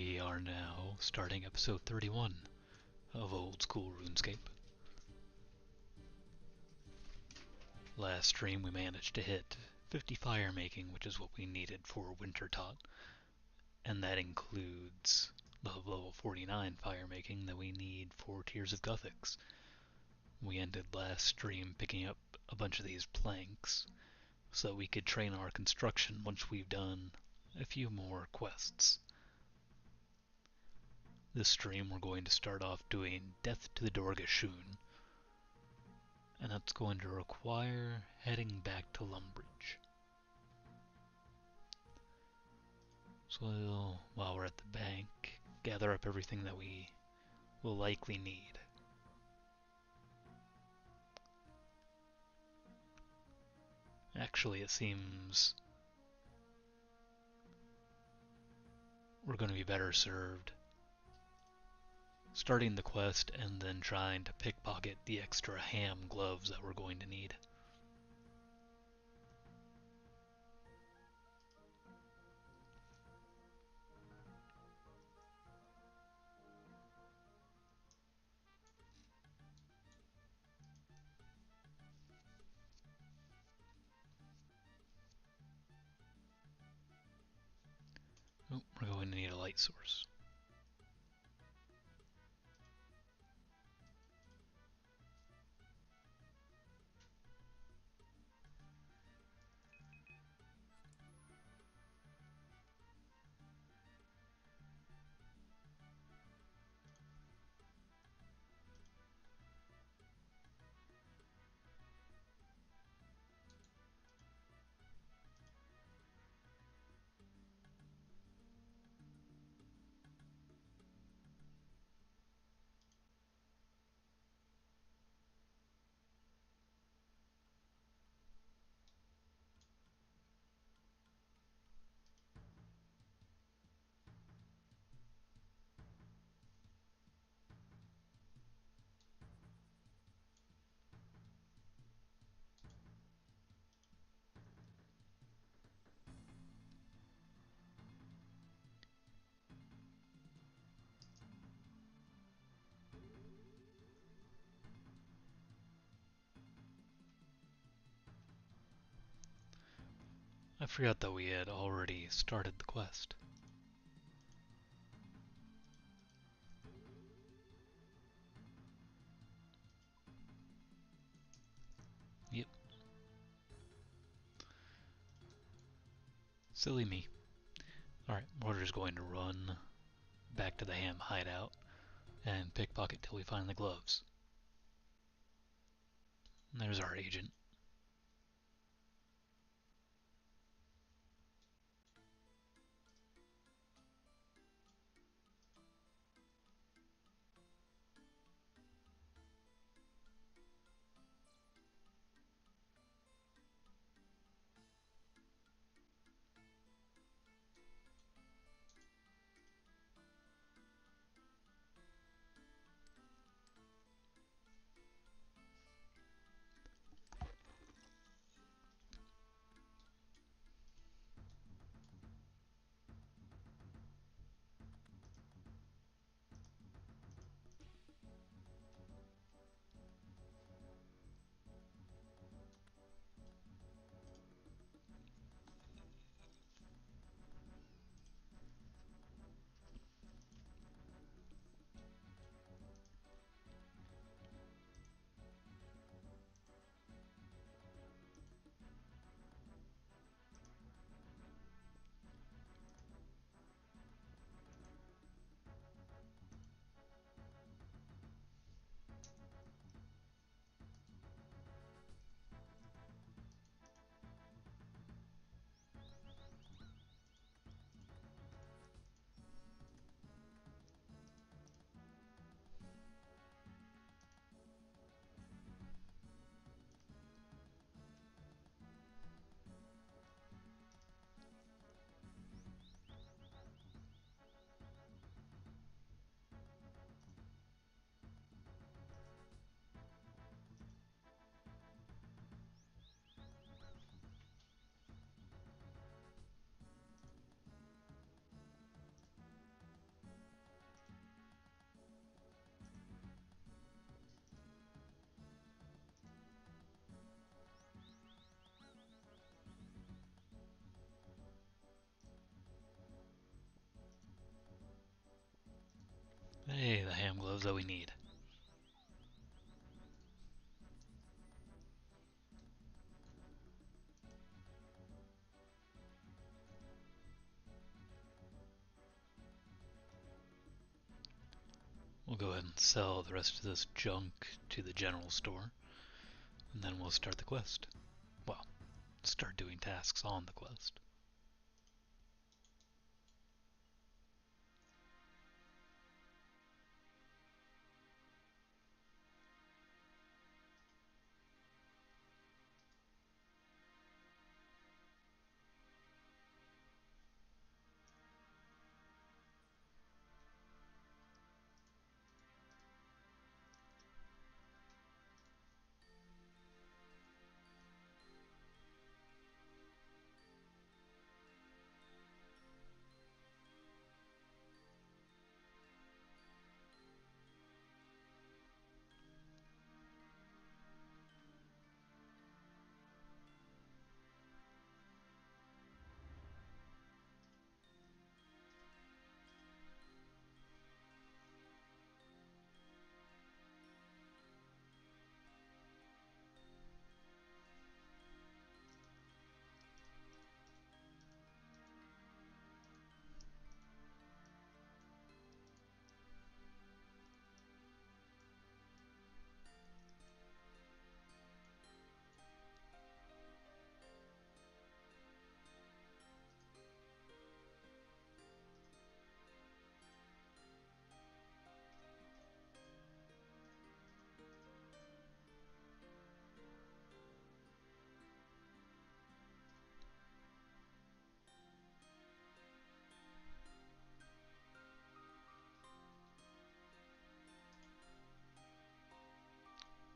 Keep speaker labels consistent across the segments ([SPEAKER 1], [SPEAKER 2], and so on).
[SPEAKER 1] We are now starting episode 31 of Old School RuneScape. Last stream we managed to hit 50 firemaking, which is what we needed for Wintertotd, and that includes the level 49 firemaking that we need for Tears of Guthix. We ended last stream picking up a bunch of these planks so that we could train our construction once we've done a few more quests. This stream we're going to start off doing Death to the Dorgeshuun, and that's going to require heading back to Lumbridge. So while we're at the bank, gather up everything that we will likely need. Actually, it seems we're going to be better served starting the quest and then trying to pickpocket the extra ham gloves that we're going to need. Oh, we're going to need a light source. I forgot that we had already started the quest. Yep. Silly me. Alright, we're just going to run back to the ham hideout and pickpocket till we find the gloves. And there's our agent. the ham gloves that we need. We'll go ahead and sell the rest of this junk to the general store, and then we'll start the quest. Well, start doing tasks on the quest.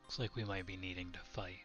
[SPEAKER 1] Looks like we might be needing to fight.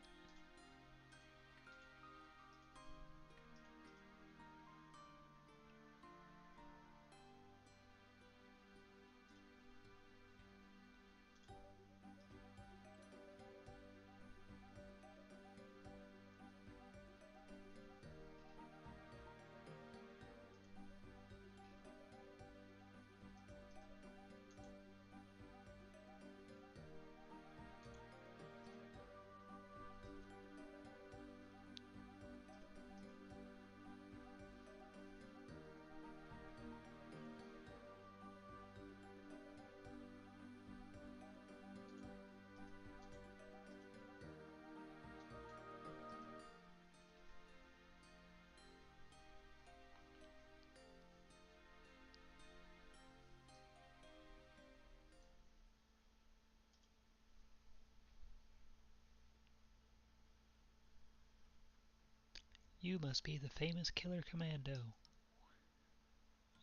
[SPEAKER 1] You must be the famous Killer Commando.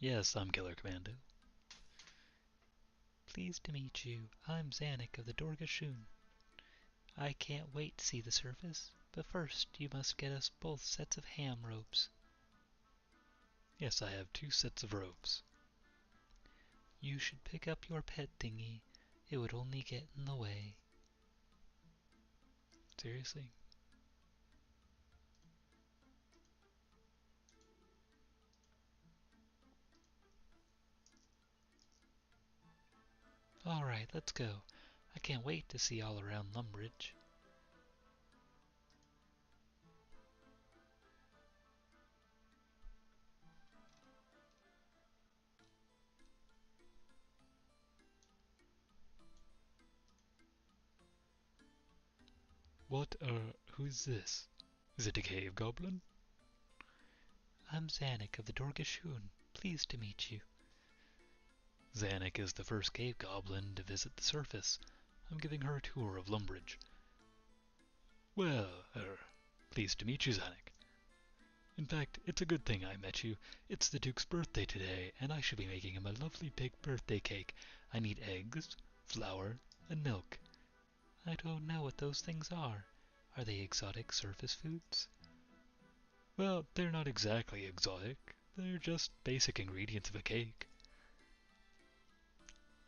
[SPEAKER 1] Yes, I'm Killer Commando. Pleased to meet you. I'm Zanuck of the Dorgeshuun. I can't wait to see the surface, but first you must get us both sets of ham ropes. Yes, I have 2 sets of ropes. You should pick up your pet thingy. It would only get in the way. Seriously? Alright, let's go. I can't wait to see all around Lumbridge. What, who's this? Is it a cave goblin? I'm Zanuck of the Dorgeshuun. Pleased to meet you. Zanuck is the first cave goblin to visit the surface. I'm giving her a tour of Lumbridge. Well, pleased to meet you, Zanuck. In fact, it's a good thing I met you. It's the Duke's birthday today, and I should be making him a lovely big birthday cake. I need eggs, flour, and milk. I don't know what those things are. Are they exotic surface foods? Well, they're not exactly exotic. They're just basic ingredients of a cake.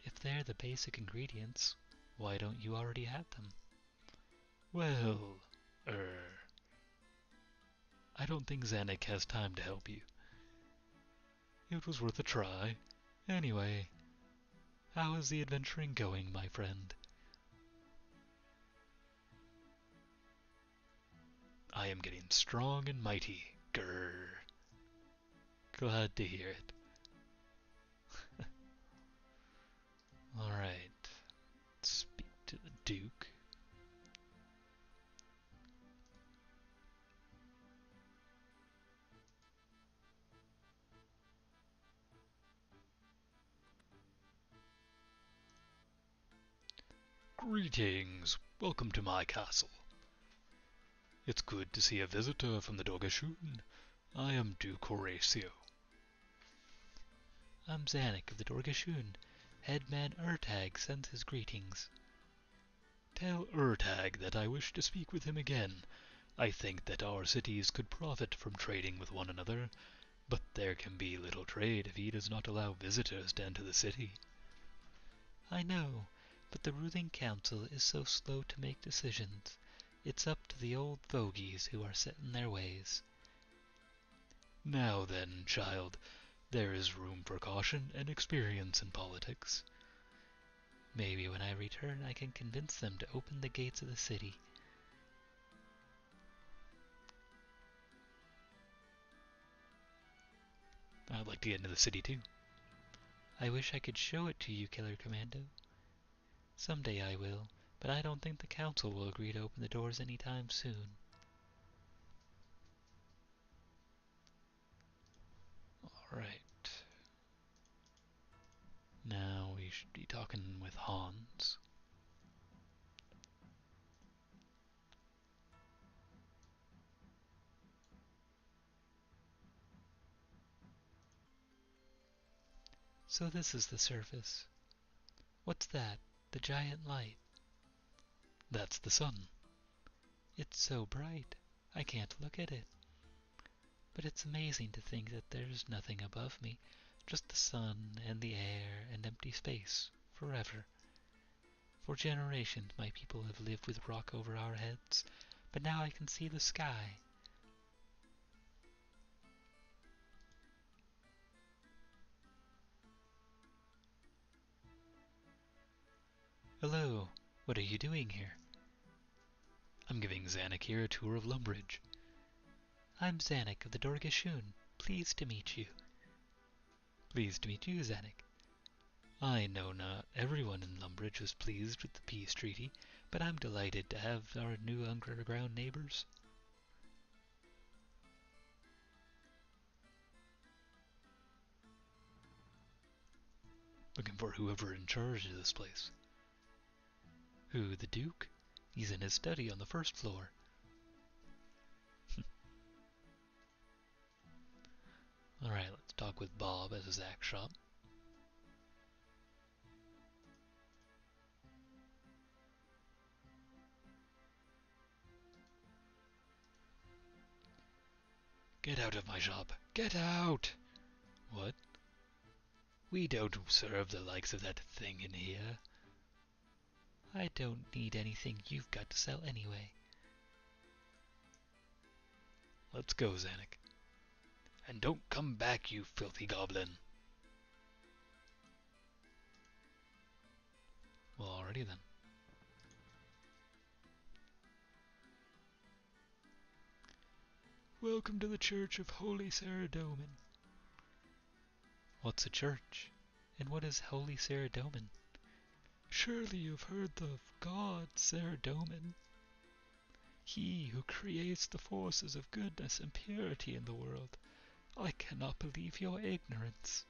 [SPEAKER 1] If they're the basic ingredients, why don't you already have them? Well, I don't think Zanuck has time to help you. It was worth a try. Anyway, How is the adventuring going, my friend? I am getting strong and mighty. Grrr. Glad to hear it. Alright. Speak to the Duke. Greetings. Welcome to my castle. It's good to see a visitor from the Dorgeshuun. I am Duke Horatio. I'm Zanik of the Dorgeshuun. Headman Urtag sends his greetings. Tell Urtag that I wish to speak with him again. I think that our cities could profit from trading with one another, but there can be little trade if he does not allow visitors to enter the city. I know, but the ruling council is so slow to make decisions. It's up to the old fogies who are set in their ways. Now then, child, there is room for caution and experience in politics. Maybe when I return I can convince them to open the gates of the city. I'd like to get into the city too. I wish I could show it to you, Killer Commando. Someday I will, but I don't think the council will agree to open the doors anytime soon. Alright. Now we should be talking with Hans. So this is the surface. What's that? The giant light. That's the sun. It's so bright, I can't look at it. But it's amazing to think that there's nothing above me, just the sun and the air and empty space, forever. For generations my people have lived with rock over our heads, but now I can see the sky. Hello, what are you doing here? I'm giving Zanik here a tour of Lumbridge. I'm Zanik of the Dorgeshuun. Pleased to meet you. Pleased to meet you, Zanik. I know not everyone in Lumbridge was pleased with the peace treaty, but I'm delighted to have our new underground neighbors. Looking for whoever in charge of this place. Who, the Duke? He's in his study on the first floor. Alright, let's talk with Bob at his axe shop. Get out of my shop! Get out! What? We don't serve the likes of that thing in here. I don't need anything you've got to sell anyway. Let's go, Zanik. And don't come back, you filthy goblin. Well, alrighty then. Welcome to the Church of Holy Saradomin. What's a church? And what is Holy Saradomin? Surely you've heard of God Saradomin. He who creates the forces of goodness and purity in the world. I cannot believe your ignorance.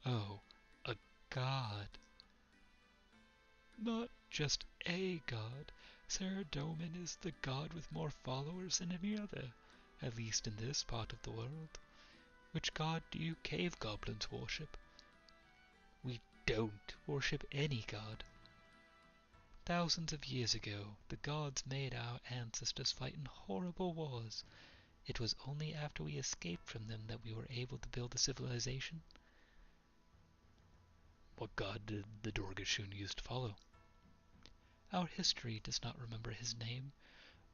[SPEAKER 1] Oh, a god. Not just a god. Saradomin is the god with more followers than any other, at least in this part of the world. Which god do you cave goblins worship? We don't worship any god. Thousands of years ago, the gods made our ancestors fight in horrible wars. It was only after we escaped from them that we were able to build a civilization. What god did the Dorgeshuun used to follow? Our history does not remember his name.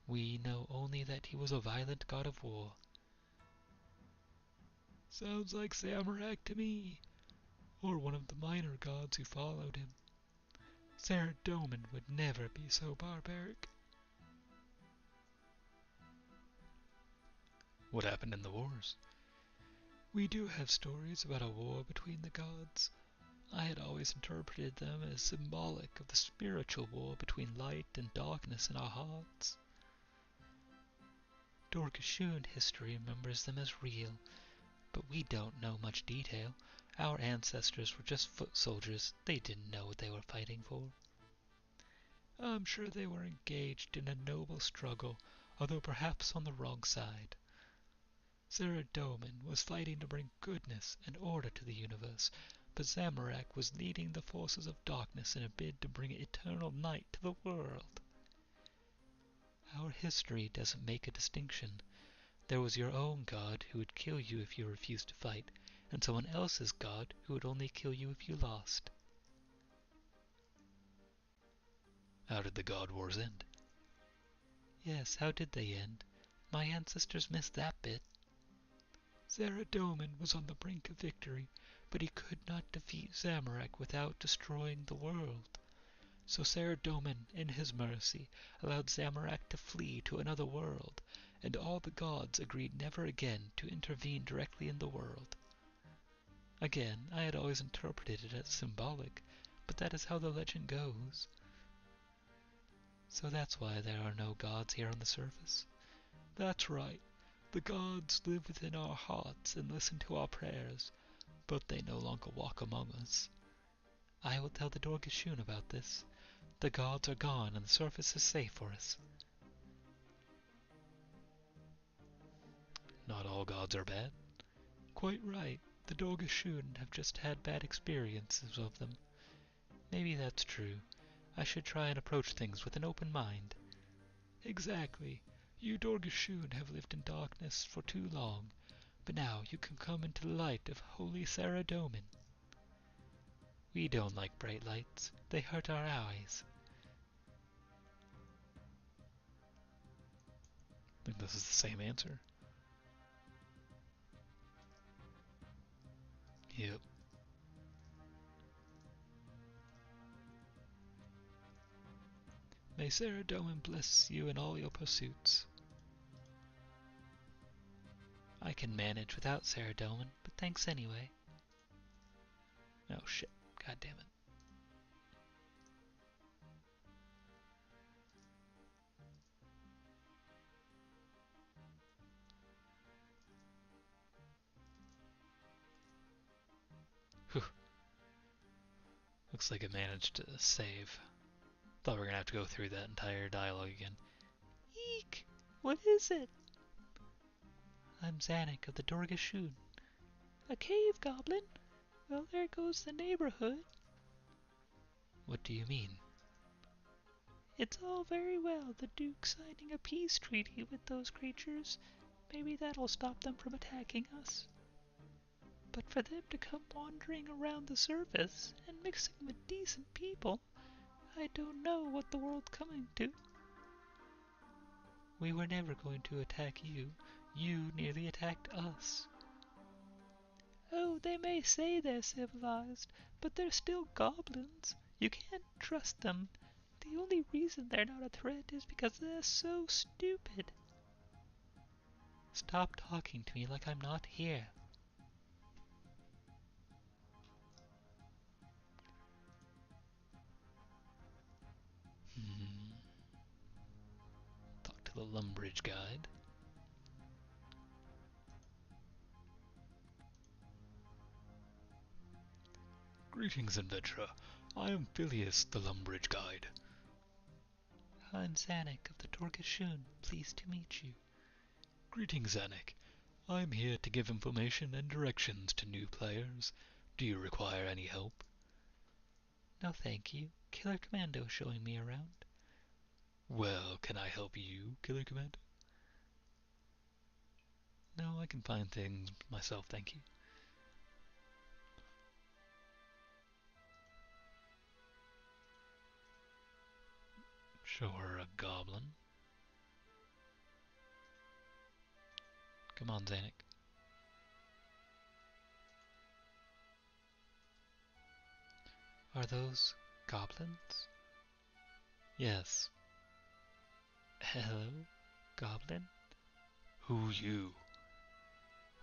[SPEAKER 1] We know only that he was a violent god of war. Sounds like Zamorak to me. or one of the minor gods who followed him. Saradomin would never be so barbaric. What happened in the wars? We do have stories about a war between the gods. I had always interpreted them as symbolic of the spiritual war between light and darkness in our hearts. Dorgeshuun history remembers them as real, but we don't know much detail. Our ancestors were just foot soldiers. They didn't know what they were fighting for. I'm sure they were engaged in a noble struggle, although perhaps on the wrong side. Saradomin was fighting to bring goodness and order to the universe, but Zamorak was leading the forces of darkness in a bid to bring eternal night to the world. Our history doesn't make a distinction. There was your own god who would kill you if you refused to fight, and someone else's god who would only kill you if you lost. How did the god wars end? Yes, how did they end? My ancestors missed that bit. Saradomin was on the brink of victory, but he could not defeat Zamorak without destroying the world. So Saradomin, in his mercy, allowed Zamorak to flee to another world, and all the gods agreed never again to intervene directly in the world. Again, I had always interpreted it as symbolic, but that is how the legend goes. So that's why there are no gods here on the surface? That's right. The gods live within our hearts and listen to our prayers, but they no longer walk among us. I will tell the Dorgeshuun about this. The gods are gone and the surface is safe for us. Not all gods are bad? Quite right. The Dorgeshuun have just had bad experiences of them. Maybe that's true. I should try and approach things with an open mind. Exactly. You Dorgeshuun have lived in darkness for too long, but now you can come into the light of holy Saradomin. We don't like bright lights. They hurt our eyes. I think this is the same answer. Yep. May Saradomin bless you in all your pursuits. I can manage without Saradomin, but thanks anyway. Oh shit, god damn it. Whew. Looks like I managed to save. Thought we were gonna have to go through that entire dialogue again. Eek! What is it? I'm Zanik of the Dorgeshuun. A cave goblin? Well, there goes the neighborhood. What do you mean? It's all very well, the Duke signing a peace treaty with those creatures. Maybe that'll stop them from attacking us. But for them to come wandering around the surface and mixing with decent people, I don't know what the world's coming to. We were never going to attack you. You nearly attacked us. Oh, they may say they're civilized, but they're still goblins. You can't trust them. The only reason they're not a threat is because they're so stupid. Stop talking to me like I'm not here. Talk to the Lumbridge guide. Greetings, adventurer. I am Phileas, the Lumbridge guide. I'm Zanik of the Dorgeshuun. Pleased to meet you. Greetings, Zanik. I'm here to give information and directions to new players. Do you require any help? No, thank you. Killer Commando showing me around. Well, can I help you, Killer Commando? No, I can find things myself, thank you. Show her a goblin. Come on, Zanik. Are those goblins? Yes. Hello, Goblin? Who you?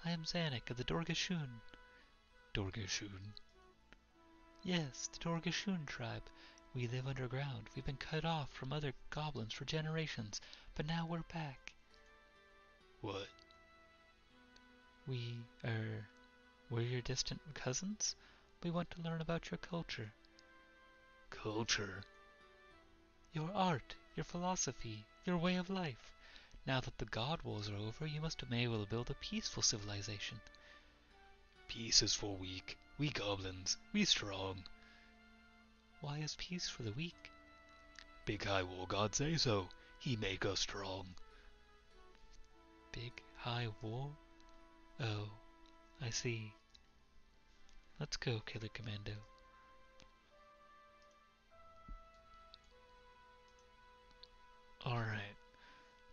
[SPEAKER 1] I am Zanuck of the Dorgeshuun. Dorgeshuun? Yes, the Dorgeshuun tribe. We live underground. We've been cut off from other goblins for generations, but now we're back. What? We're your distant cousins? We want to learn about your culture. Culture? Your art, your philosophy, your way of life. Now that the God Wars are over, you must have been able to build a peaceful civilization. Peace is for weak. We goblins, we strong. Why is peace for the weak? Big High War God say so. He make us strong. Big High War? Oh, I see. Let's go, Killer Commando. Alright,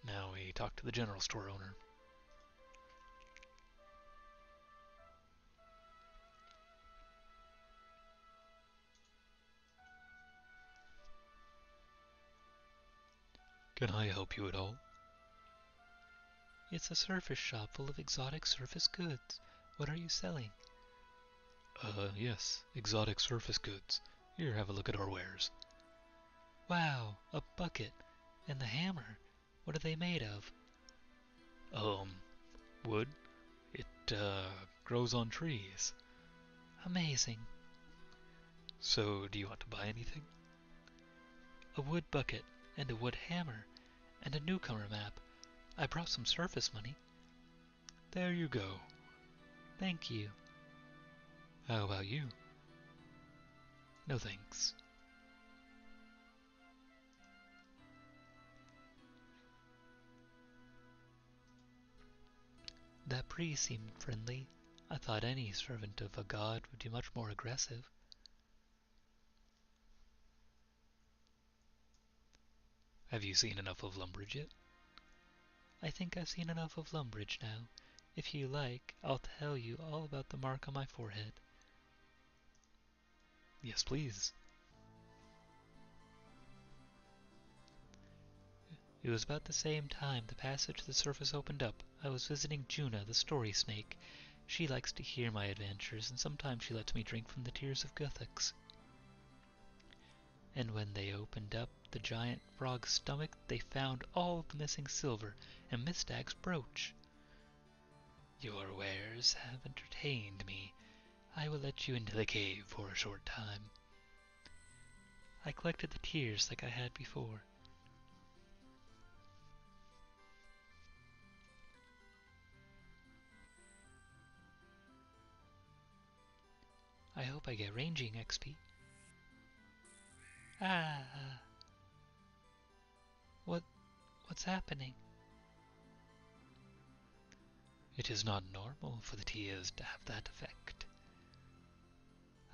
[SPEAKER 1] now we talk to the general store owner. Can I help you at all? It's a surface shop full of exotic surface goods. What are you selling? Yes, exotic surface goods. Here, have a look at our wares. Wow, a bucket. And the hammer. What are they made of? Wood. It, grows on trees. Amazing. So, do you want to buy anything? A wood bucket, and a wood hammer, and a newcomer map. I brought some surface money. There you go. Thank you. How about you? No thanks. That priest seemed friendly. I thought any servant of a god would be much more aggressive. Have you seen enough of Lumbridge yet? I think I've seen enough of Lumbridge now. If you like, I'll tell you all about the mark on my forehead. Yes, please. It was about the same time the passage to the surface opened up. I was visiting Juna, the story snake. She likes to hear my adventures, and sometimes she lets me drink from the Tears of Guthix. And when they opened up the giant frog's stomach, they found all the missing silver and Miss Stag's brooch. Your wares have entertained me. I will let you into the cave for a short time. I collected the tears like I had before. I hope I get ranging XP. Ah! What's happening? It is not normal for the tears to have that effect.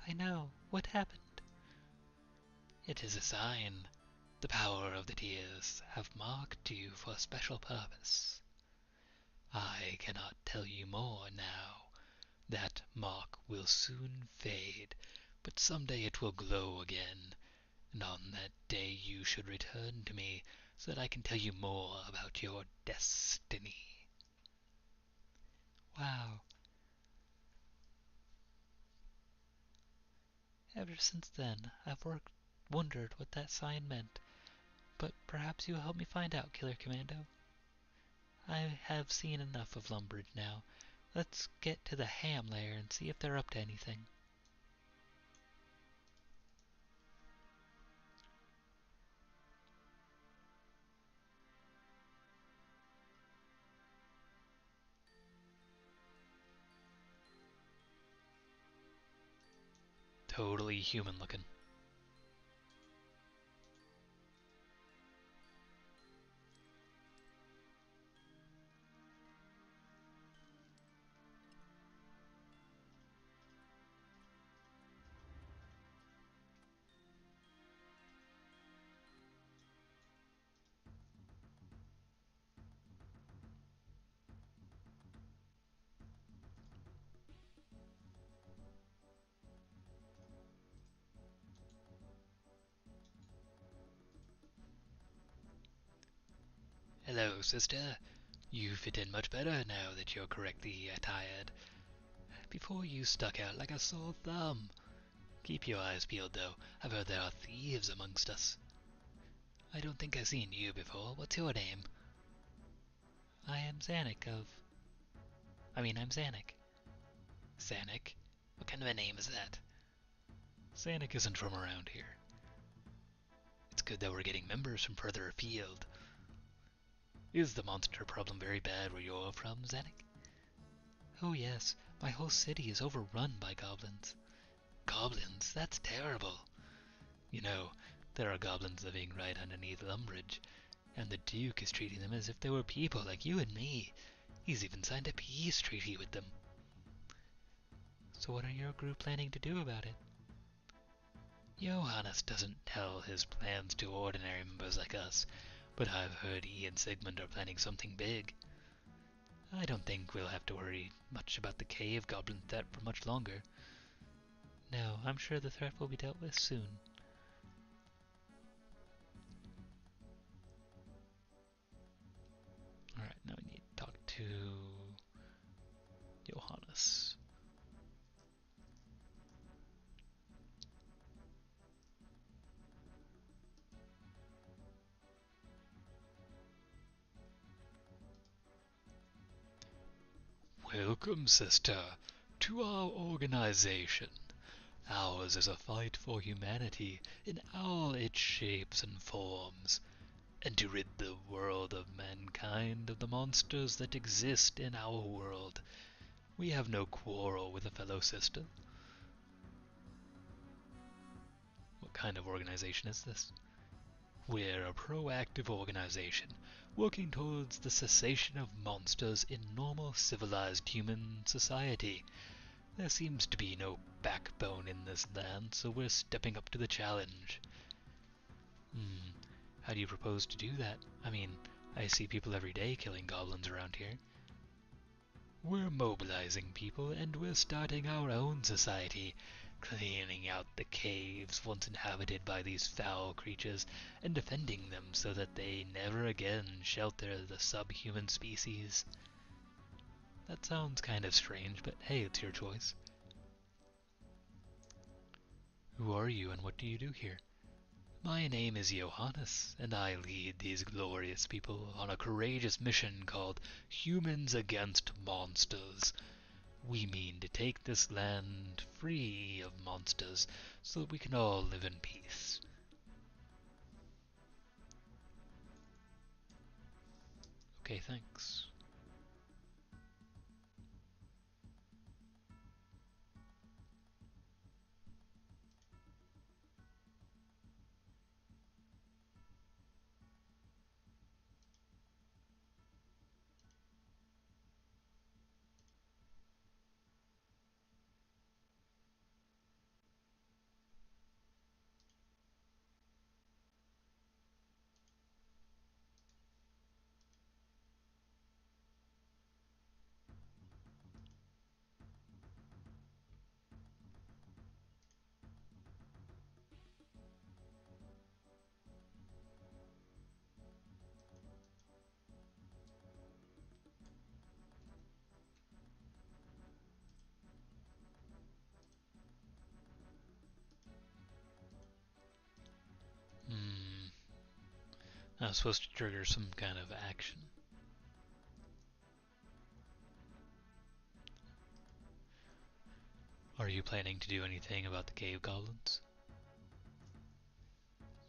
[SPEAKER 1] I know. What happened? It is a sign. The power of the tears have marked you for a special purpose. I cannot tell you more now. That mark will soon fade, but someday it will glow again, and on that day you should return to me so that I can tell you more about your destiny. Wow. Ever since then, I've wondered what that sign meant, but perhaps you'll help me find out, Killer Commando. I have seen enough of Lumbridge now. Let's get to the ham lair and see if they're up to anything. Totally human looking. Hello, sister. You fit in much better now that you're correctly attired. Before you stuck out like a sore thumb. Keep your eyes peeled, though. I've heard there are thieves amongst us. I don't think I've seen you before. What's your name? I'm Zanuck. Zanuck? What kind of a name is that? Zanuck isn't from around here. It's good that we're getting members from further afield. Is the monster problem very bad where you're from, Zanuck? Oh yes, my whole city is overrun by goblins. Goblins? That's terrible. You know, there are goblins living right underneath Lumbridge, and the Duke is treating them as if they were people like you and me. He's even signed a peace treaty with them. So what are your group planning to do about it? Johannes doesn't tell his plans to ordinary members like us, but I've heard he and Sigmund are planning something big. I don't think we'll have to worry much about the Cave Goblin threat for much longer. No, I'm sure the threat will be dealt with soon. Alright, now we need to talk to Johannes. Welcome, sister, to our organization. Ours is a fight for humanity in all its shapes and forms, and to rid the world of mankind of the monsters that exist in our world. We have no quarrel with a fellow sister. What kind of organization is this? We're a proactive organization, working towards the cessation of monsters in normal civilized human society. There seems to be no backbone in this land, so we're stepping up to the challenge. How do you propose to do that? I mean, I see people every day killing goblins around here. We're mobilizing people, and we're starting our own society, cleaning out the caves once inhabited by these foul creatures, and defending them so that they never again shelter the subhuman species. That sounds kind of strange, but hey, it's your choice. Who are you, and what do you do here? My name is Johannes, and I lead these glorious people on a courageous mission called Humans Against Monsters. We mean to take this land free of monsters so that we can all live in peace. Okay, thanks. I was supposed to trigger some kind of action. Are you planning to do anything about the Cave Goblins?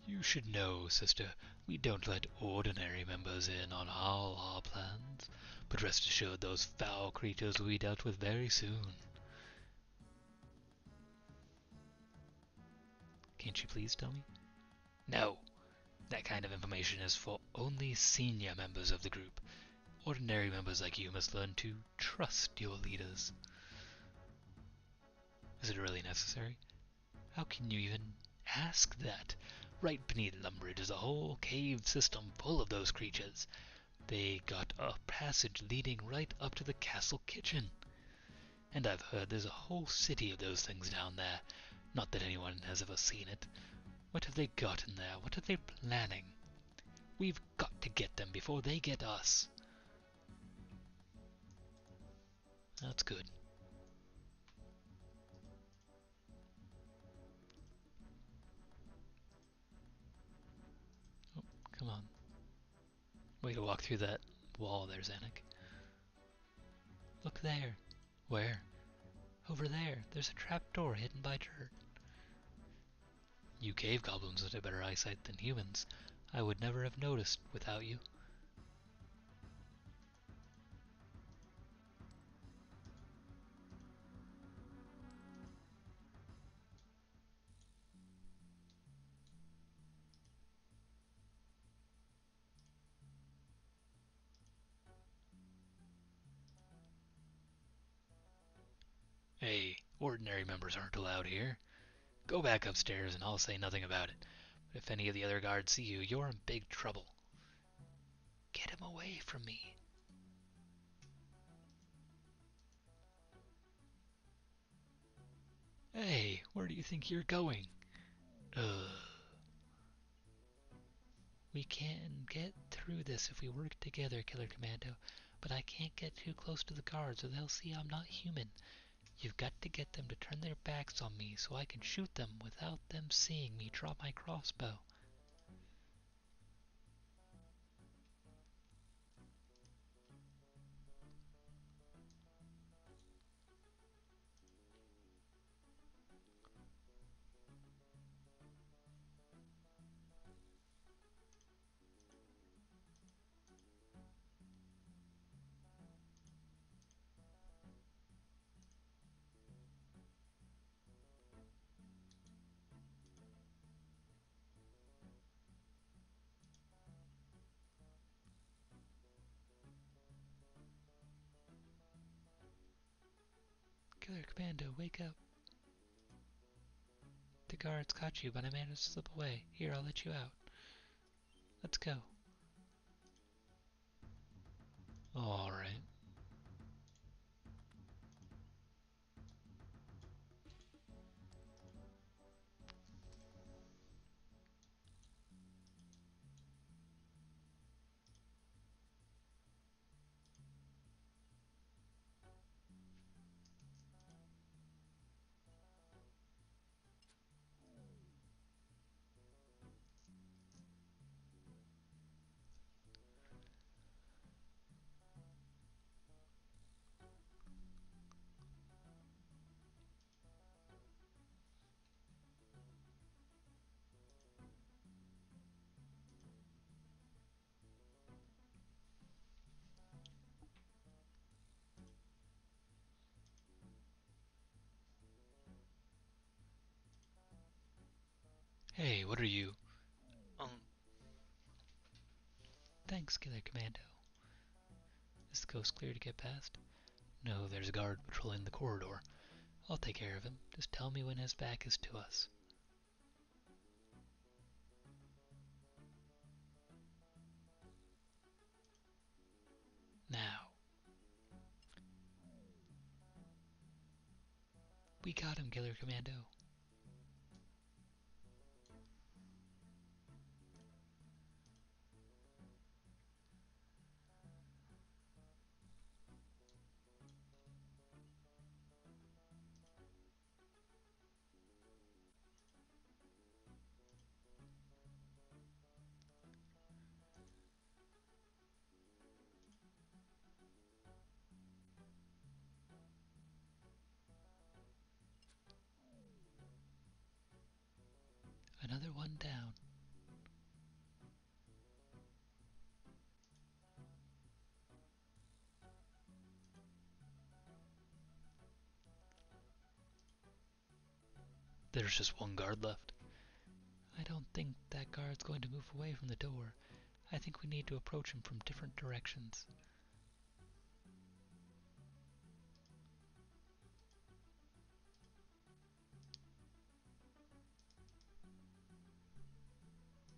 [SPEAKER 1] You should know, sister, we don't let ordinary members in on all our plans, but rest assured those foul creatures will be dealt with very soon. Can't you please tell me? No! That kind of information is for only senior members of the group. Ordinary members like you must learn to trust your leaders. Is it really necessary? How can you even ask that? Right beneath Lumbridge is a whole cave system full of those creatures. They got a passage leading right up to the castle kitchen. And I've heard there's a whole city of those things down there. Not that anyone has ever seen it. What have they got in there? What are they planning? We've got to get them before they get us. That's good. Oh, come on. Way to walk through that wall there, Zanuck. Look there. Where? Over there. There's a trapdoor hidden by dirt. You cave goblins had better eyesight than humans. I would never have noticed without you. Hey, ordinary members aren't allowed here. Go back upstairs and I'll say nothing about it. But if any of the other guards see you, you're in big trouble. Get him away from me. Hey, where do you think you're going? Ugh. We can get through this if we work together, Killer Commando, but I can't get too close to the guards or they'll see I'm not human. You've got to get them to turn their backs on me so I can shoot them without them seeing me drop my crossbow. Killer Commando, wake up. The guards caught you, but I managed to slip away. Here, I'll let you out. Let's go. Alright. Hey, what are you? Thanks, Killer Commando. Is the coast clear to get past? No, there's a guard patrolling the corridor. I'll take care of him. Just tell me when his back is to us. Now. We got him, Killer Commando. Another one down. There's just one guard left. I don't think that guard's going to move away from the door. I think we need to approach him from different directions.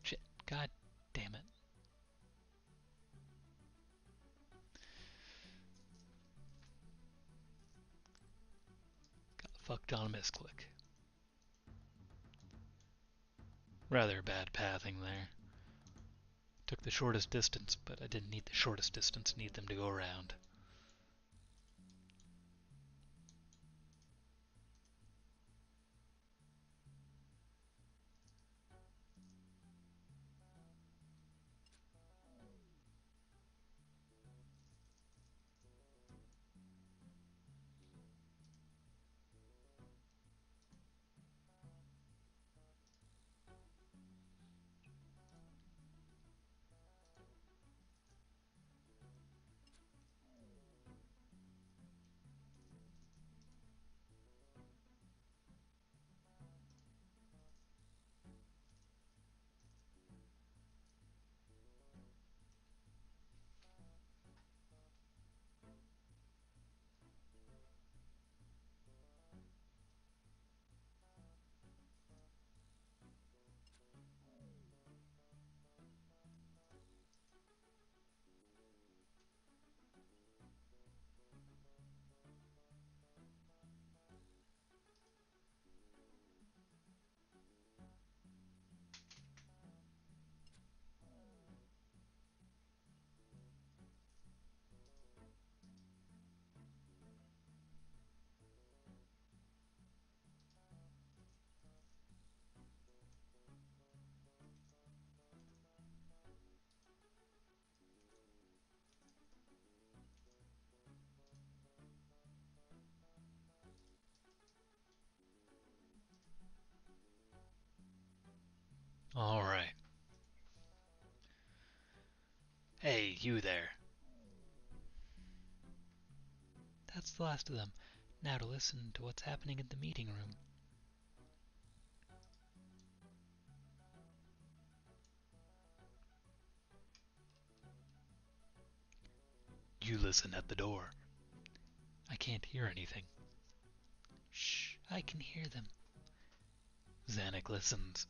[SPEAKER 1] Shit, god damn it. Got fucked on a misclick. Rather bad pathing there. Took the shortest distance, but I didn't need the shortest distance, need them to go around. Alright. Hey, you there. That's the last of them. Now to listen to what's happening in the meeting room. You listen at the door. I can't hear anything. Shh, I can hear them. Zanuck listens.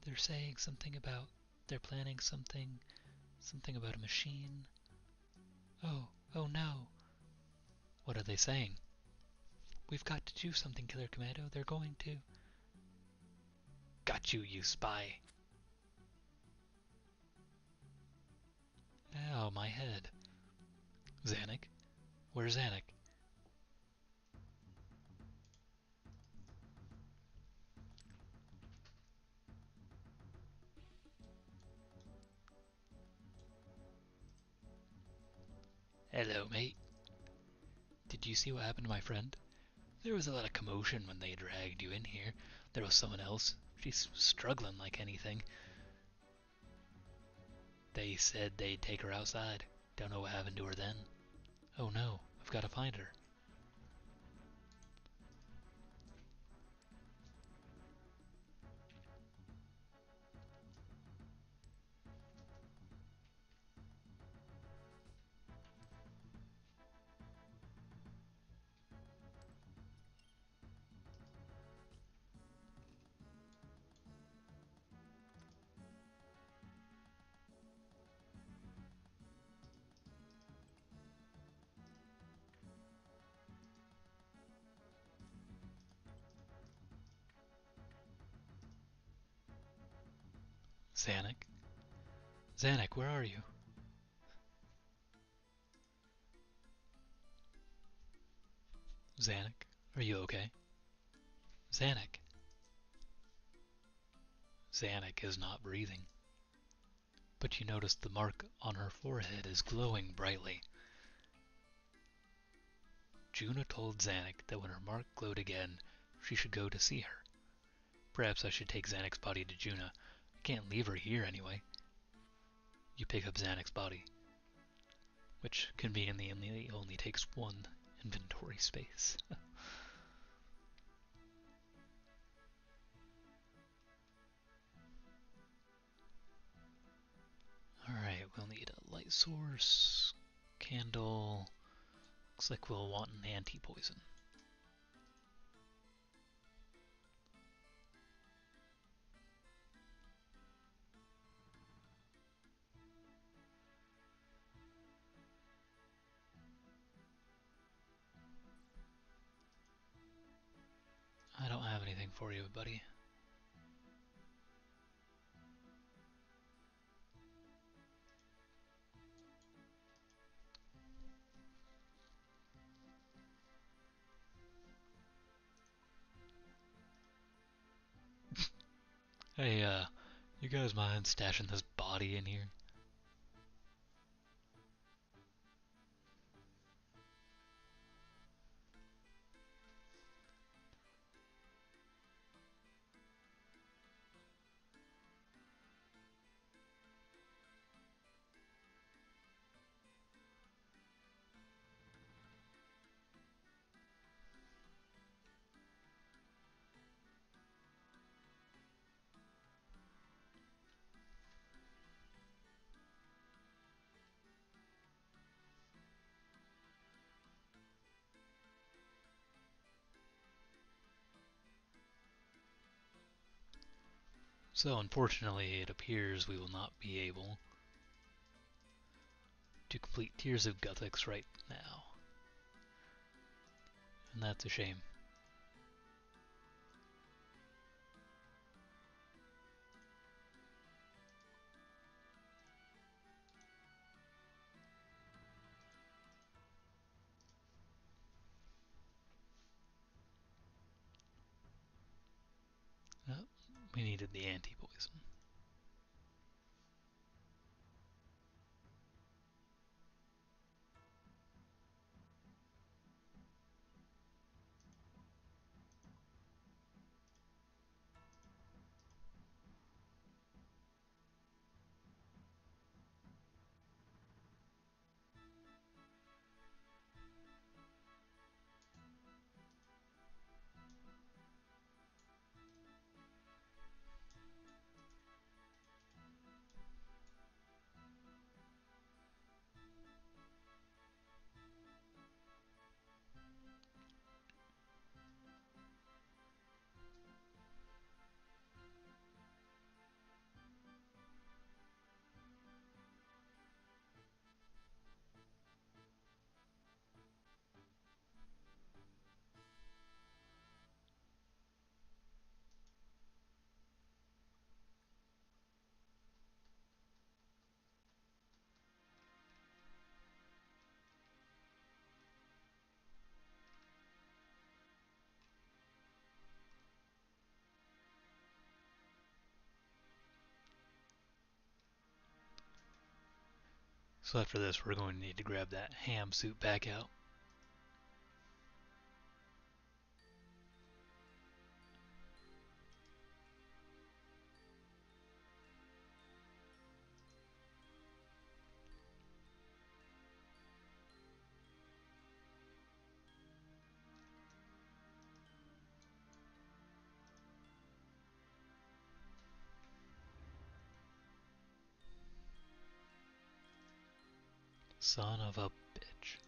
[SPEAKER 1] They're saying something about... They're planning something... Something about a machine. Oh no. What are they saying? We've got to do something, Killer Commando. They're going to... Got you, you spy. Ow, my head. Zanuck? Where's Zanuck? Hello, mate. Did you see what happened to my friend? There was a lot of commotion when they dragged you in here. There was someone else. She's struggling like anything. They said they'd take her outside. Don't know what happened to her then. Oh no, I've got to find her. Zanuck? Zanuck, where are you? Zanuck, are you okay? Zanuck. Zanuck is not breathing. But you notice the mark on her forehead is glowing brightly. Juna told Zanuck that when her mark glowed again, she should go to see her. Perhaps I should take Zanuck's body to Juna. I can't leave her here anyway. You pick up Zanuck's body, which conveniently only takes one inventory space. Alright, we'll need a light source, candle. Looks like we'll want an anti-poison. I don't have anything for you, buddy. Hey, you guys mind stashing this body in here? So unfortunately, it appears we will not be able to complete Tears of Guthix right now. And that's a shame. We needed the anti-poison. So after this, we're going to need to grab that ham suit back out. Son of a bitch.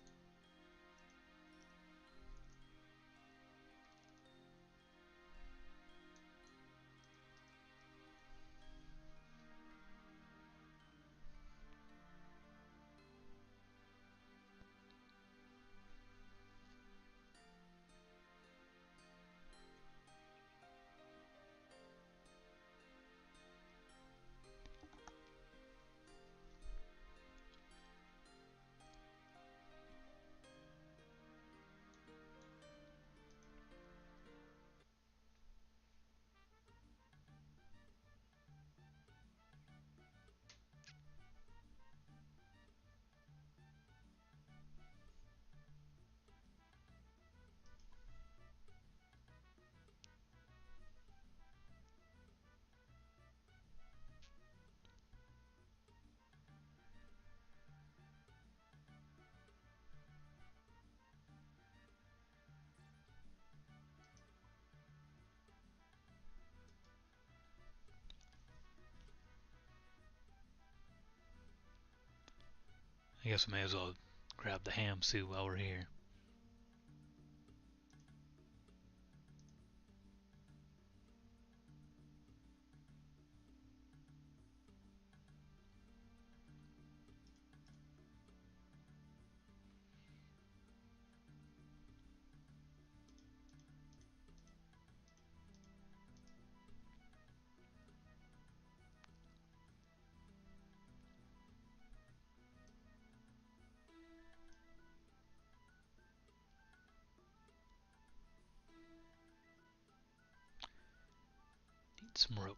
[SPEAKER 1] I guess we may as well grab the ham suit while we're here. Need some rope.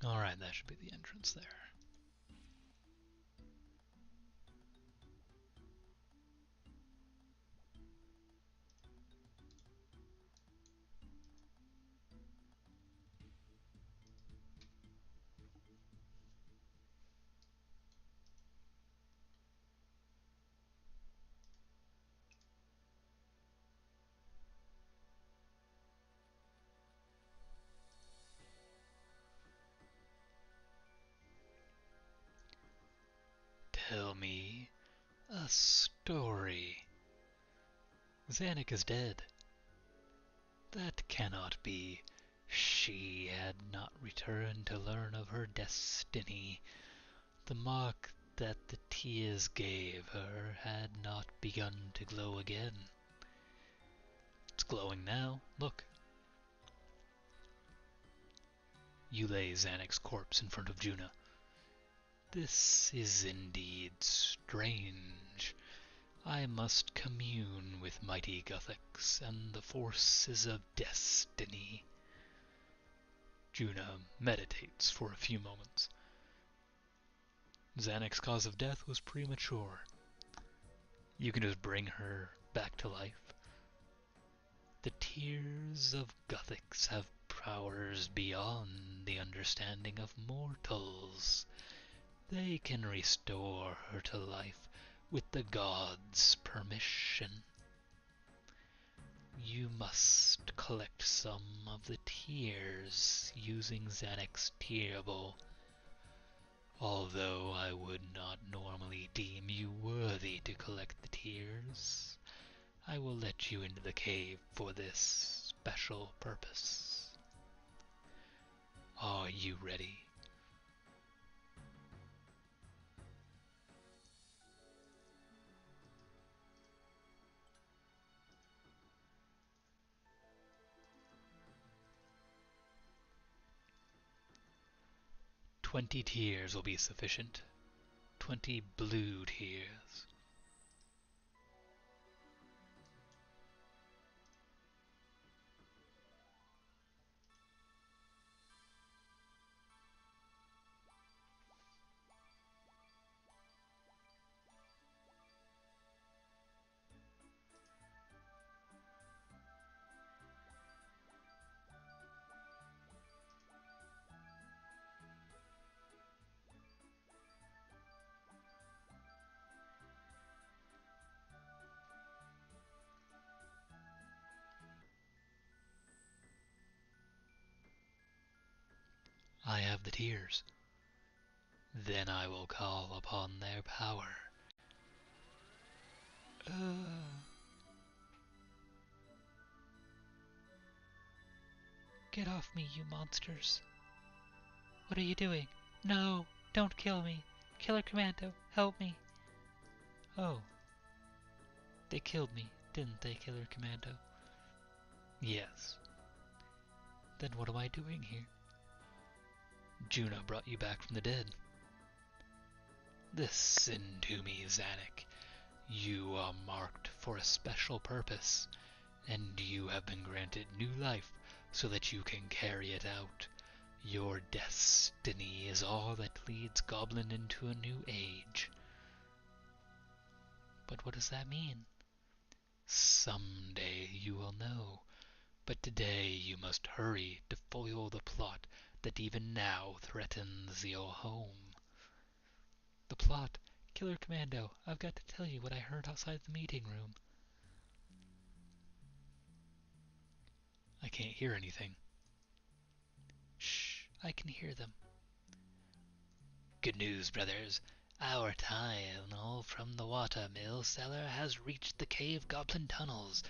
[SPEAKER 1] Alright, that should be the entrance there. Tell me a story. Zanuck is dead. That cannot be. She had not returned to learn of her destiny. The mark that the tears gave her had not begun to glow again. It's glowing now, look. You lay Zanuck's corpse in front of Juna. This is indeed strange. I must commune with mighty Guthix and the forces of destiny. Juna meditates for a few moments. Zanuck's cause of death was premature. You can just bring her back to life. The Tears of Guthix have powers beyond the understanding of mortals. They can restore her to life with the gods' permission. You must collect some of the tears using Zanuck's tear bowl. Although I would not normally deem you worthy to collect the tears, I will let you into the cave for this special purpose. Are you ready? "20 tears will be sufficient. 20 blue tears." I have the tears. Then I will call upon their power. Get off me, you monsters. What are you doing? No, don't kill me. Killer Commando, help me. Oh. They killed me, didn't they, Killer Commando? Yes. Then what am I doing here? Juna brought you back from the dead. Listen to me, Zanuck. You are marked for a special purpose, and you have been granted new life so that you can carry it out. Your destiny is all that leads Goblin into a new age. But what does that mean? Someday you will know, but today you must hurry to foil the plot that even now threatens your home. The plot? Killer Commando, I've got to tell you what I heard outside the meeting room. I can't hear anything. Shh, I can hear them. Good news, brothers. Our tunnel from the watermill cellar has reached the Cave Goblin tunnels,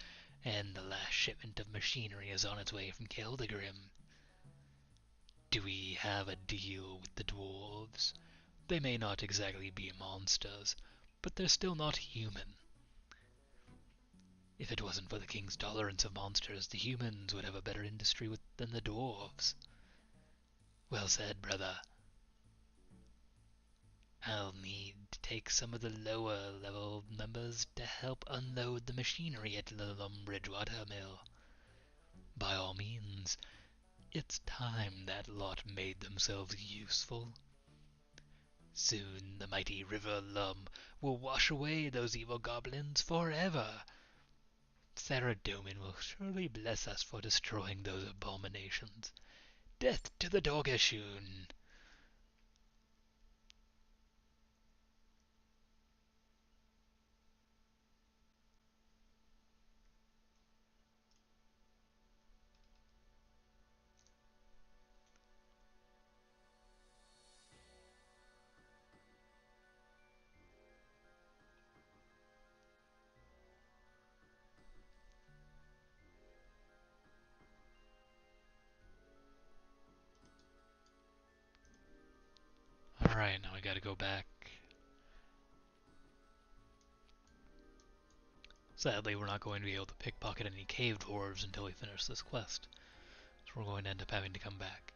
[SPEAKER 1] and the last shipment of machinery is on its way from Keldagrim. Do we have a deal with the dwarves? They may not exactly be monsters, but they're still not human. If it wasn't for the king's tolerance of monsters, the humans would have a better industry than the dwarves. Well said, brother. I'll need to take some of the lower level members to help unload the machinery at the Lumbridge watermill. By all means, It's time that lot made themselves useful. Soon the mighty river Lum will wash away those evil goblins forever. Saradomin will surely bless us for destroying those abominations. Death to the Dorgeshuun! Alright, now we gotta go back. Sadly, we're not going to be able to pickpocket any cave dwarves until we finish this quest. So we're going to end up having to come back.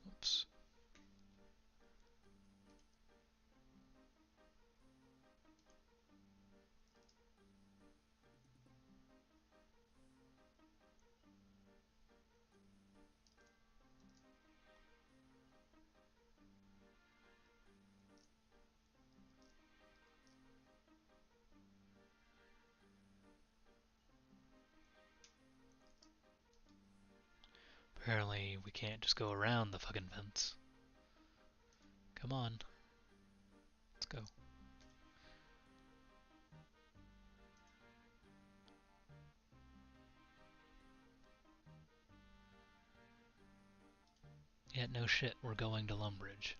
[SPEAKER 1] Oops. Apparently, we can't just go around the fucking fence. Come on. Let's go. Yeah, no shit, we're going to Lumbridge.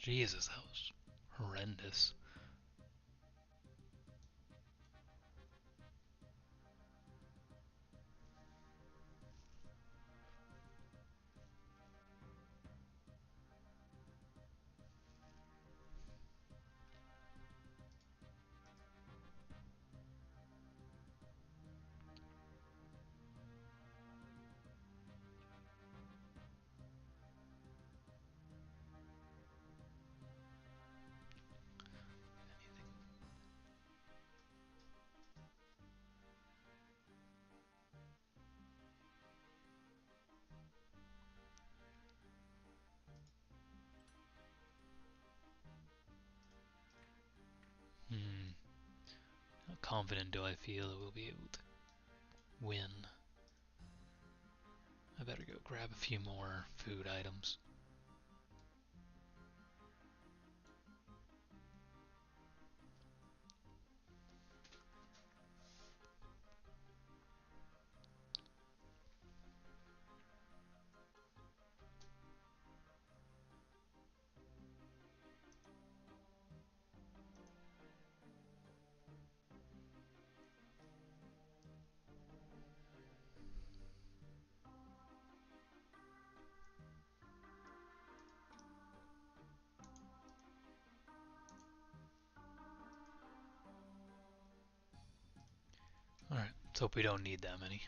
[SPEAKER 1] Jesus, that was horrendous. How confident do I feel that we'll be able to win? I better go grab a few more food items. Let's hope we don't need that many.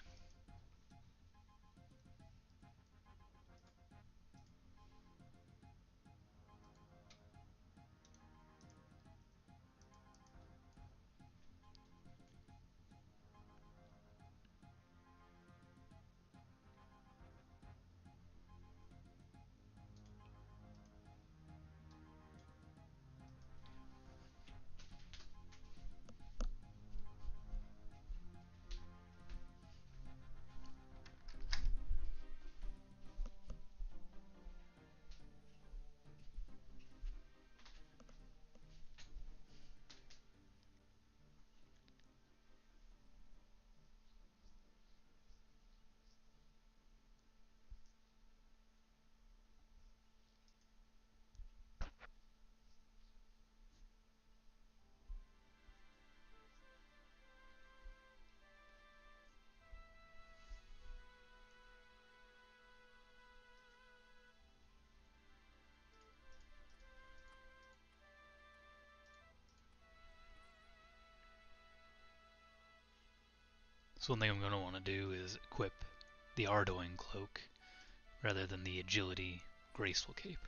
[SPEAKER 1] So one thing I'm going to want to do is equip the Ardoing cloak rather than the agility graceful cape.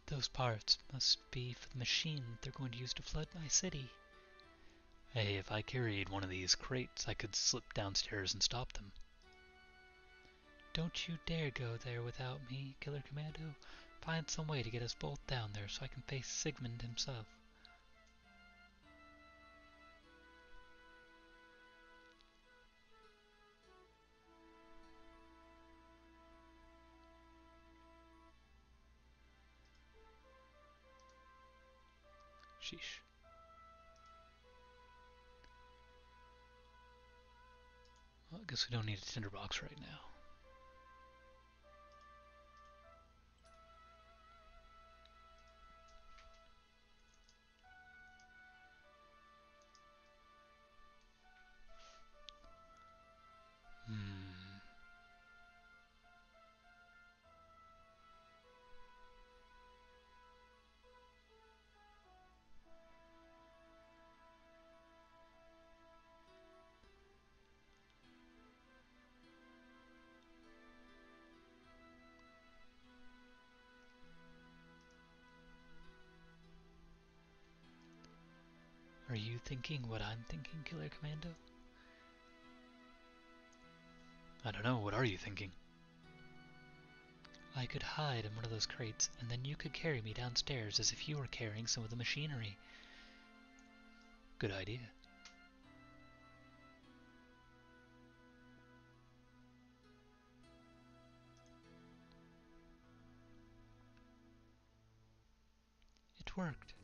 [SPEAKER 1] Those parts must be for the machine they're going to use to flood my city. Hey, if I carried one of these crates, I could slip downstairs and stop them. Don't you dare go there without me, Killer Commando. Find some way to get us both down there so I can face Sigmund himself. Sheesh. Well, I guess we don't need a tinderbox right now. Are you thinking what I'm thinking, Killer Commando? I don't know, what are you thinking? I could hide in one of those crates, and then you could carry me downstairs as if you were carrying some of the machinery. Good idea. It worked.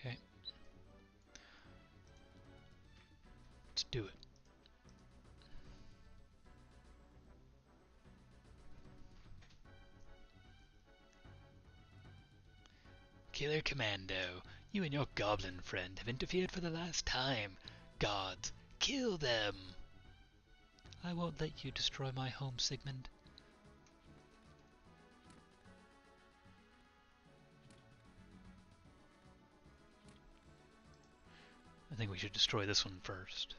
[SPEAKER 1] Okay. Let's do it. Killer Commando, you and your goblin friend have interfered for the last time. Gods, kill them! I won't let you destroy my home, Sigmund. I think we should destroy this one first,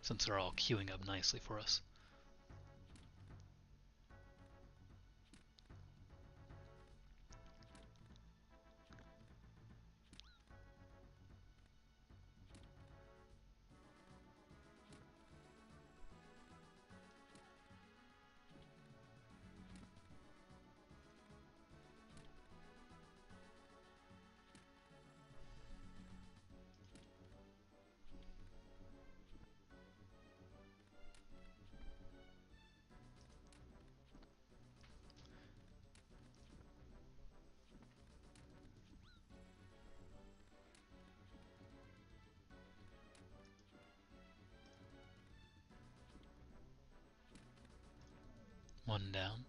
[SPEAKER 1] since they're all queuing up nicely for us. One down.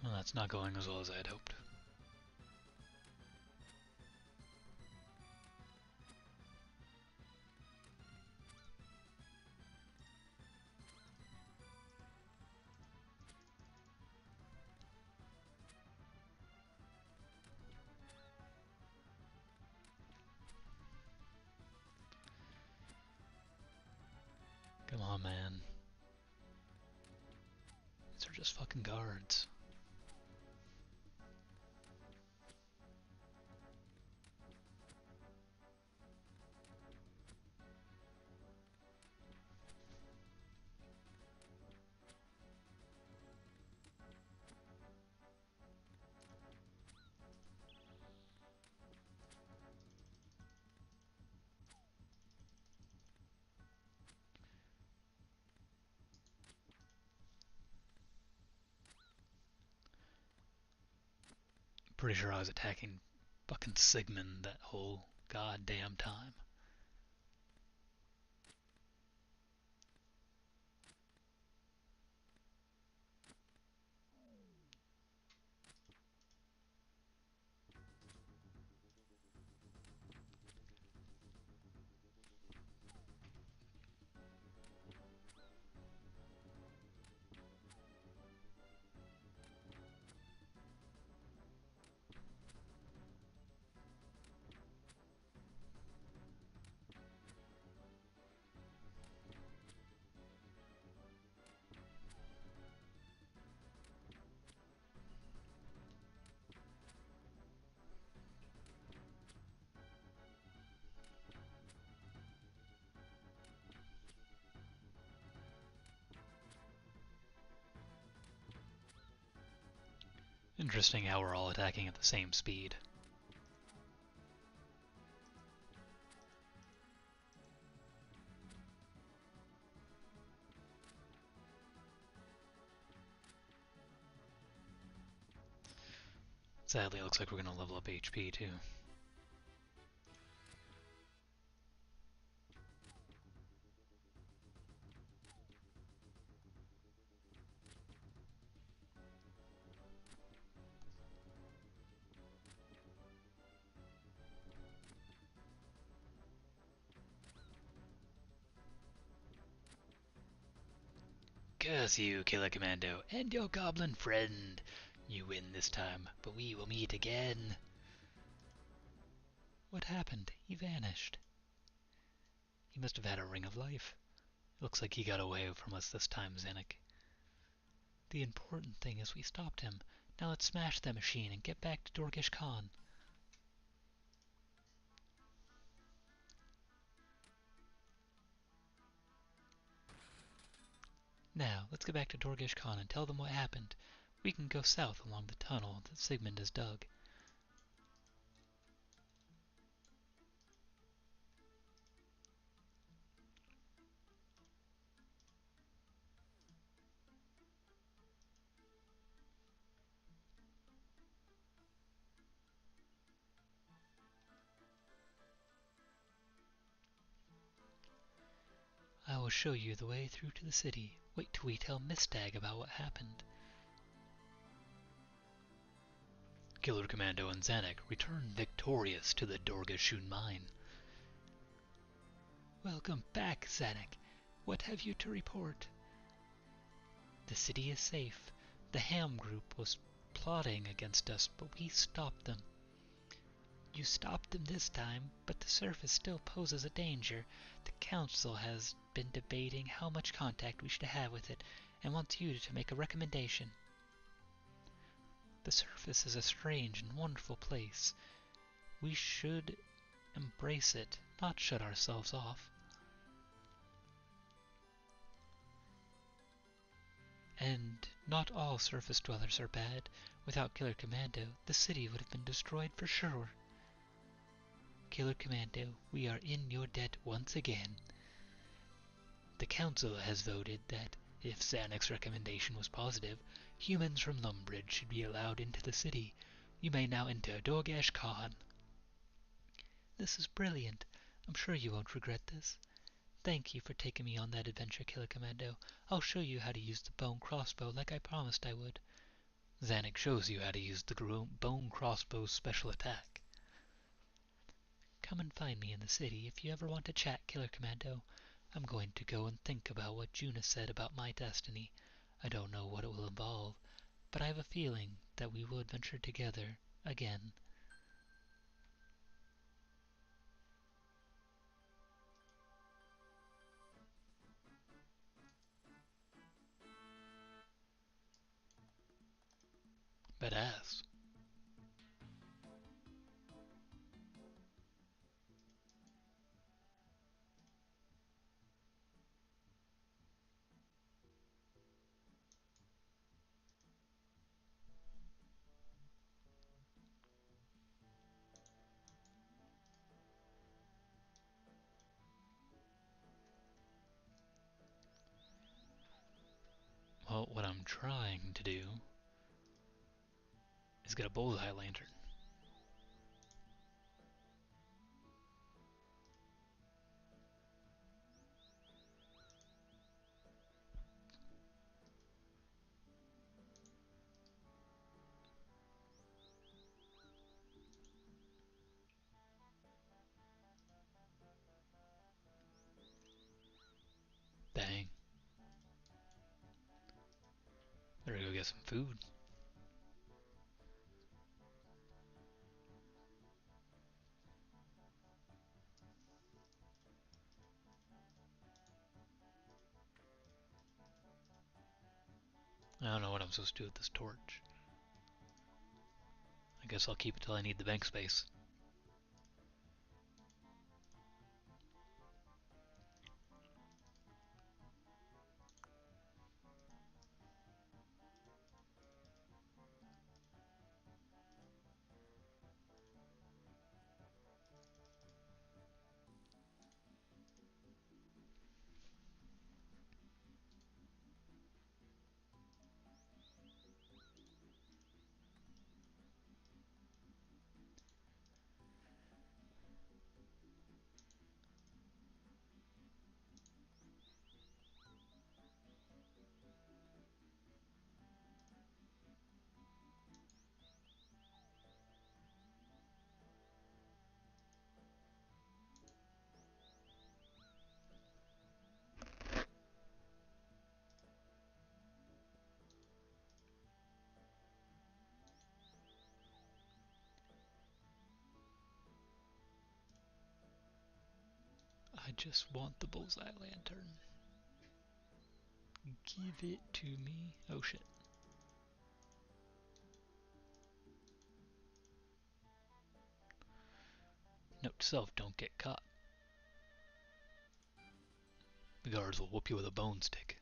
[SPEAKER 1] Well, that's not going as well as I had hoped. Come on, man. These are just fucking guards. Pretty sure I was attacking fucking Sigmund that whole goddamn time. Interesting how we're all attacking at the same speed. Sadly, it looks like we're going to level up HP too. Curse you, Killer Commando, and your goblin friend. You win this time, but we will meet again. What happened? He vanished. He must have had a ring of life. Looks like he got away from us this time, Zanuck. The important thing is we stopped him. Now let's smash that machine and get back to Dorgeshuun. Now, let's get back to Dorgeshuun and tell them what happened. We can go south along the tunnel that Sigmund has dug. I will show you the way through to the city. Wait till we tell Miss Stag about what happened. Killer Commando and Zanuck return victorious to the Dorgeshuun mine. Welcome back, Zanuck. What have you to report? The city is safe. The Ham group was plotting against us, but we stopped them. You stopped them this time, but the surface still poses a danger. The council has been debating how much contact we should have with it, and wants you to make a recommendation. The surface is a strange and wonderful place. We should embrace it, not shut ourselves off.
[SPEAKER 2] And not all surface dwellers are bad. Without Killer Commando, the city would have been destroyed for sure. Killer Commando, we are in your debt once again. The council has voted that if Zanek's recommendation was positive, humans from Lumbridge should be allowed into the city. You may now enter Dorgeshuun. This is brilliant. I'm sure you won't regret this. Thank you for taking me on that adventure, Killer Commando. I'll show you how to use the bone crossbow like I promised I would. Zanek shows you how to use the bone crossbow's special attack. Come and find me in the city if you ever want to chat, Killer Commando. I'm going to go and think about what Juna said about my destiny. I don't know what it will involve, but I have a feeling that we will adventure together again.
[SPEAKER 1] Badass. Well, what I'm trying to do is get a bullseye lantern. Dang. Better go get some food. I don't know what I'm supposed to do with this torch. I guess I'll keep it till I need the bank space. I just want the bullseye lantern. Give it to me. Oh shit. Note to self, don't get caught. The guards will whoop you with a bone stick.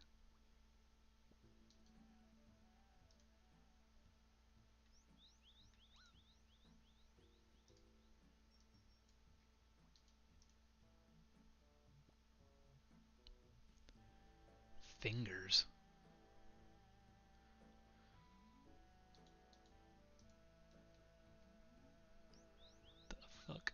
[SPEAKER 1] Fingers. The fuck?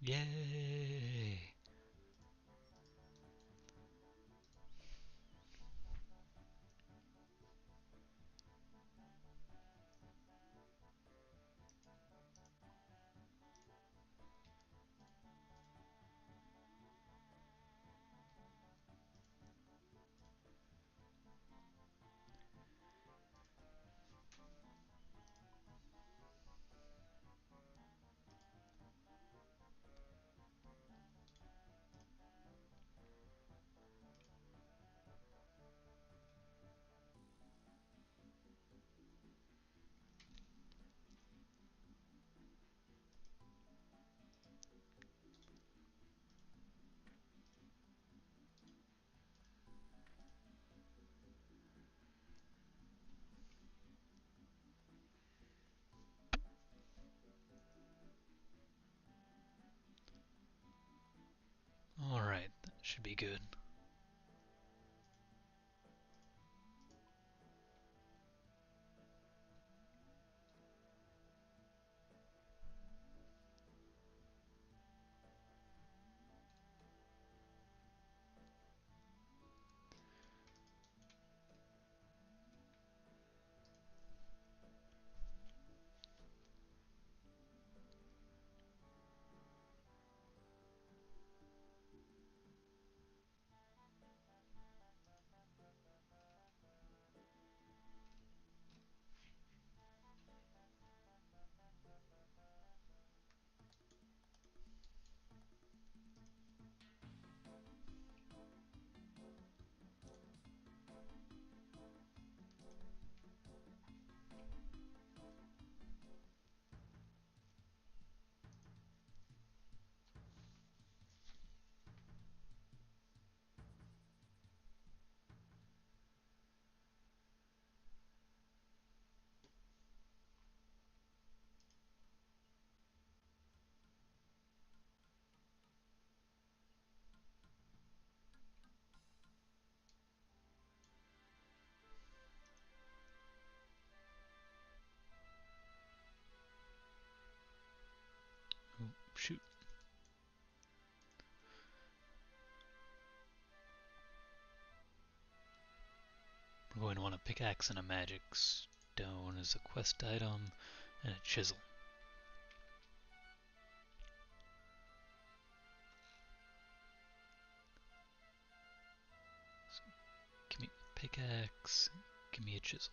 [SPEAKER 1] Yay! should be good. Oh, shoot. We're going to want a pickaxe and a magic stone as a quest item, and a chisel. So, give me a pickaxe, give me a chisel.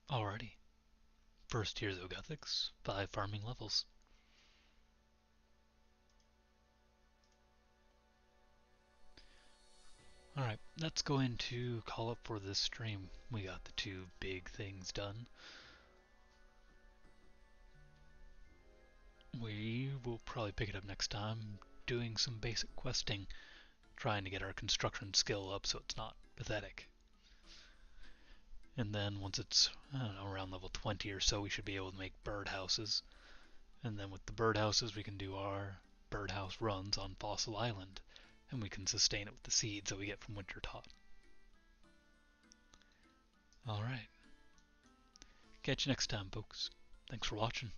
[SPEAKER 1] Alrighty. First Tears of Guthix, 5 farming levels. Alright, that's going to call up for this stream. We got the 2 big things done. We will probably pick it up next time, doing some basic questing, trying to get our construction skill up so it's not pathetic. And then once it's, I don't know, around level 20 or so, we should be able to make birdhouses. And then with the birdhouses, we can do our birdhouse runs on Fossil Island, and we can sustain it with the seeds that we get from Wintertotd. Alright. Catch you next time, folks. Thanks for watching.